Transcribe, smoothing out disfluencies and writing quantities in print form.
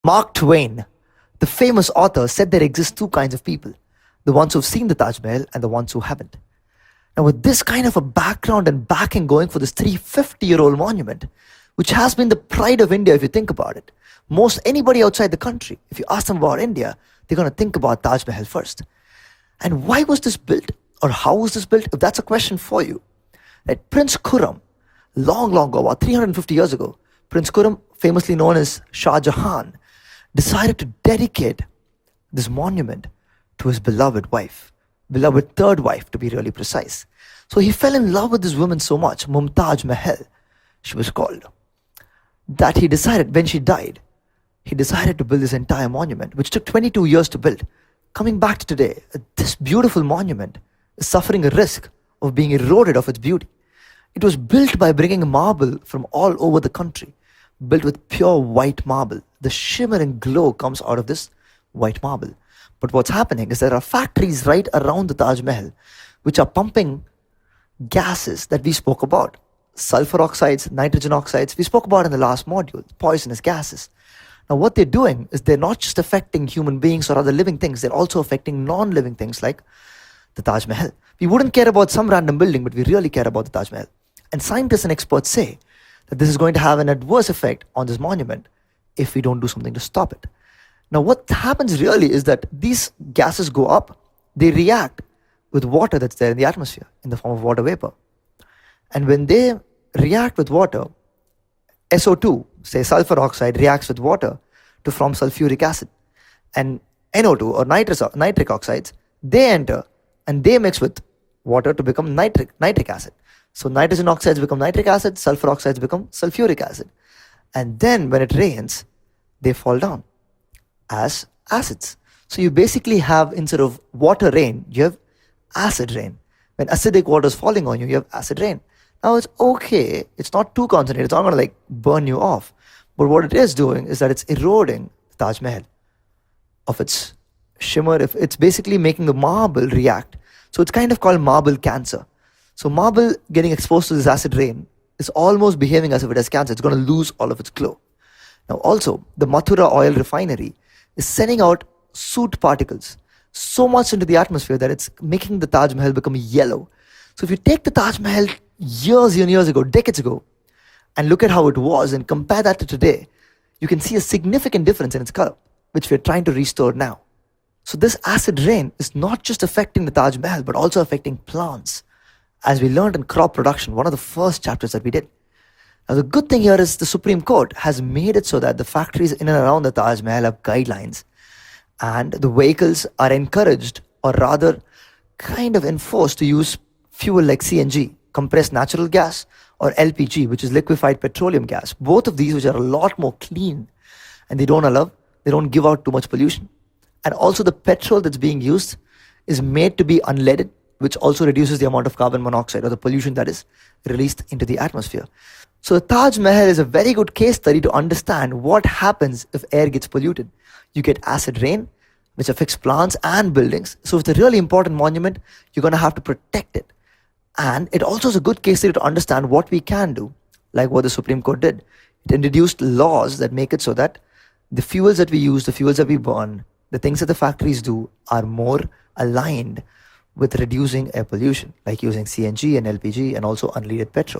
Mark Twain, the famous author, said there exist two kinds of people: the ones who've seen the Taj Mahal and the ones who haven't. Now, with this kind of a background and backing going for this 350-year-old monument, which has been the pride of India if you think about it, most anybody outside the country, if you ask them about India, they're going to think about Taj Mahal first. And why was this built? Or how was this built? If that's a question for you, that Prince Khurram, long ago, about 350 years ago, Prince Khurram, famously known as Shah Jahan, decided to dedicate this monument to his beloved wife, beloved third wife to be really precise. So he fell in love with this woman so much, Mumtaz Mahal, she was called, that he decided, when she died, he decided to build this entire monument, which took 22 years to build. Coming back to today, this beautiful monument is suffering a risk of being eroded of its beauty. It was built by bringing marble from all over the country, built with pure white marble. The shimmer and glow comes out of this white marble. But what's happening is there are factories right around the Taj Mahal which are pumping gases that we spoke about. Sulfur oxides, nitrogen oxides, we spoke about in the last module, poisonous gases. Now what they're doing is they're not just affecting human beings or other living things, they're also affecting non-living things like the Taj Mahal. We wouldn't care about some random building, but we really care about the Taj Mahal. And scientists and experts say that this is going to have an adverse effect on this monument if we don't do something to stop it. Now what happens really is that these gases go up, they react with water that's there in the atmosphere in the form of water vapor. And when they react with water, SO2, say sulfur oxide, reacts with water to form sulfuric acid. And NO2 or nitric oxides, they enter and they mix with water to become nitric acid. So nitrogen oxides become nitric acid, sulfur oxides become sulfuric acid. And then when it rains, they fall down as acids. So you basically have, instead of water rain, you have acid rain. When acidic water is falling on you, you have acid rain. Now it's okay, it's not too concentrated, it's not going to like burn you off. But what it is doing is that it's eroding the Taj Mahal of its shimmer. If it's basically making the marble react. So it's kind of called marble cancer. So marble getting exposed to this acid rain is almost behaving as if it has cancer. It's going to lose all of its glow. Now also, the Mathura oil refinery is sending out soot particles so much into the atmosphere that it's making the Taj Mahal become yellow. So if you take the Taj Mahal years and years ago, decades ago, and look at how it was and compare that to today, you can see a significant difference in its color, which we're trying to restore now. So this acid rain is not just affecting the Taj Mahal, but also affecting plants. As we learned in crop production, one of the first chapters that we did. Now the good thing here is the Supreme Court has made it so that the factories in and around the Taj Mahal have guidelines, and the vehicles are encouraged, or rather kind of enforced, to use fuel like CNG, compressed natural gas, or LPG, which is liquefied petroleum gas. Both of these, which are a lot more clean, and they don't give out too much pollution. And also the petrol that's being used is made to be unleaded, which also reduces the amount of carbon monoxide or the pollution that is released into the atmosphere. So the Taj Mahal is a very good case study to understand what happens if air gets polluted. You get acid rain, which affects plants and buildings. So it's a really important monument. You're going to have to protect it. And it also is a good case study to understand what we can do, like what the Supreme Court did. It introduced laws that make it so that the fuels that we use, the fuels that we burn, the things that the factories do are more aligned with reducing air pollution, like using CNG and LPG and also unleaded petrol.